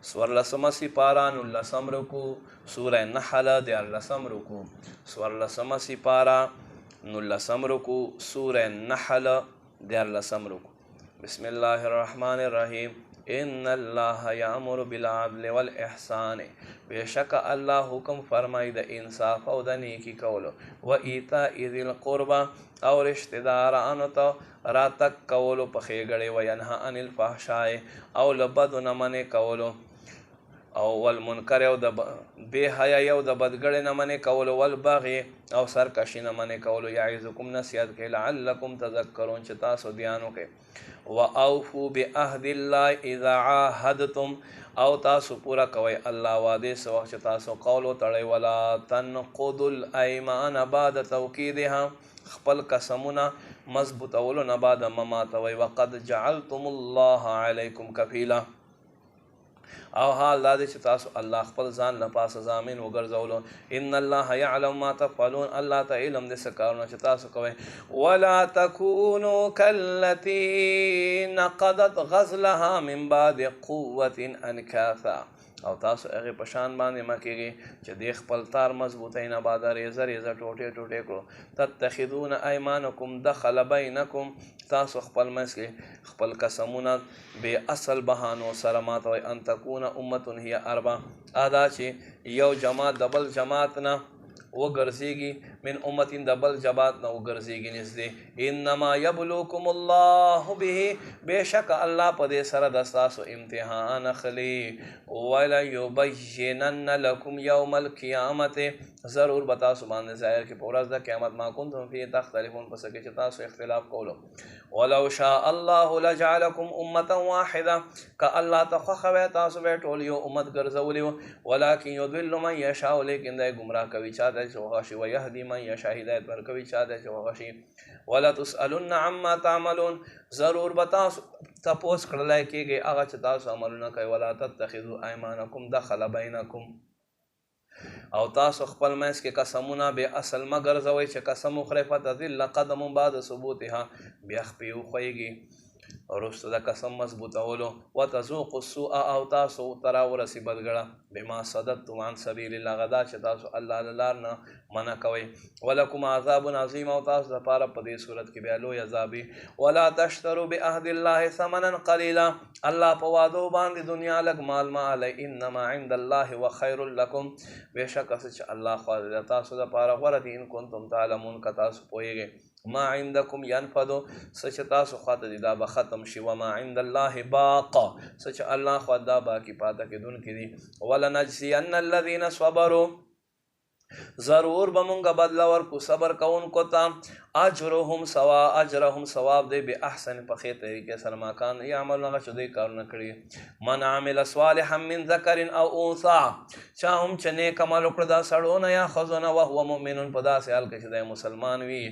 سورلسمه سپاره 19 رکو سوره نحل 14 رکو سورلسمه سپاره 19 رکو سوره نحل 14 رکو بسم الله الرحمن الرحیم ان الله یامر بالعدل والاحسان بشک الله حکم فرمای د انصاف او د نیکی کولو و ایتاء ذی القربى او رشتہ دارانو ته راتک کولو په ښېګړې و ینهی عن الفحشاء او له بدو نه منې کولو او والمنکر او د بې حیایي او د بدګړې نه منې کولو والبغي او سرکشي نه منې کولو یعظکم نصیحت کوي لعلکم تذکرون چې تاسو دیان وکړئ واوفوا بعهد الله اذا عاهدتم او تاسو پورا کوئ الله وعدې څه وخت چې تاسو قول وتړئ ولا تنقضوا الايمان بعد توکیدها خپل قسمونه مضبوطولو نه بعد مه ماتوئ وقد جعلتم الله علیکم کفیلا او حال دا دی چې تاسو الله خپل ځان له پاسه ضامن وګرځولو ان الله یعلم ما تفعلون الله ته علم د څه کارونه چې تاسو کوئ ولا تکونوا کالتي نقضت غزلها من بعد قوة انکاثا او تاسو هغې په شان باندې مه کېږئ چې دې خپل تار مضبوطۍ نه بعده ریزه ریزه ټوټې ټوټې کړو تتخذون ایمانکم دخل بینکم تاسو خپل منځ کې خپل قسمونه بې اصل بهانو سره ماتوئ ان تکونه امة هي اربع ادا چې یو جماعت د بل جماعت نه وګرځېږي من امتین د بل جماعت نه وګرځېږي نږدې انما یبلوکم الله به بېشک الله په دې سره د ستاسو امتحان اخلي وليبینن لکم یوم القیامت ضرور به تاسو باندې ظاهر کې په ورځ د قیامت ما کنتم فیه تختلفون په څه کې چې تاسو اختلاف کولو ولو شاء الله لجعلکم امة واحده که الله ته خوښه وی تاسو به ټول یو امت ګرځولي وو ولکن یضل من یشاء لیکن دی ګمراه کوي چا دی چې خوښ شي ویهدي من یشاء هدایت ورکوي چا دی چې خوښ شي ولا تسألن عما تعملون ضرور به تاسو تپوس کړلی کېږئ هغه چې تاسو عملونه کوئ ولا تتخذوا ایمانکم دخل بینکم او تاسو خپل منځ کې قسمونه بې اصل مه ګرځوئ چې قسم وخورئ فتذل قدم بعد ثبوتها بیا خپې وښویږي وروسته د قسم مضبوطولو وتذوقوا السوء او تاسو ته راورسي بدګړه بما صددتم عن سبیل الله غدا چې تاسو الله له لار نه منع کوئ ولکم عذاب عظیم او تاسو دپاره په دې صورت کې بیا لوی عذاب ولا تشتروا بعهد الله ثمنا قلیلا الله په وعدو باندې دنیا لږ مال مه الی انما عند الله وخیر لکم بېشکه څه چې الله خوا د تاسو دپاره غوره دي ان کنتم تعلمون که تاسو پوهیږئ ما عندکم ینفدو څه چې تاسو خواته دي دا به ختم شي وما عند الله باق څه چې الله خوا دا باقي پاته کېدونکي دي ولنجزین الذین صبروا ضرور به مونږ بدله ورکو صبر کوونکو ته اجرهم ثواب دی به احسن په ښې طریقې سره ما کان یعملون هغه چې دوی کارونه کړي من عمل صالحا من ذکر او انثی چا هم چې نیک عمل وکړه دا سړو نه یا ښځو نه وهو مؤمن په داسې حال کې چې دی مسلمان وي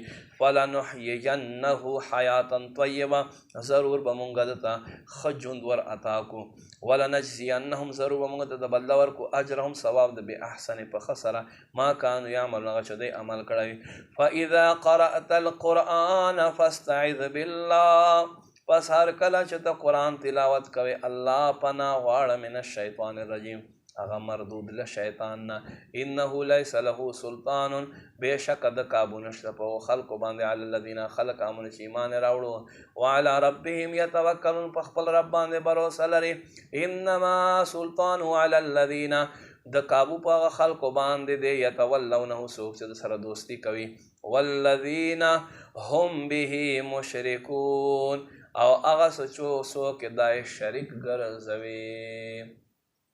فلنحیینه حیاتا طیبه ضرور به مونږ دته ښه ژوند ور عطا کو ولنجزینهم ضرور به مونږ ته د بدله ورکو اجرهم ثواب د به احسن په ښه سره ما کانو یعملون هغه چې دوی عمل کړی فاذا قرأت القرآن فاستعذ بالله پس هر کله چې ته قرآن تلاوت کوي الله پناه غواړه من الشیطان الرجیم هغه مردود له شیطان نه انه لیس له سلطان بېشکه د کابو نشته په خلکو باندې علی الذین خلق امن چې ایمان راوړو وعلى ربهم یتوکلون په خپل رب باندې باور لري انما سلطان علی الذین د کابو په هغه خلکو باندې دی یتولونه څوک چې د سره دوستي کوي والذین هم به مشرکون او هغه څوک چې دای شریک ګرځوي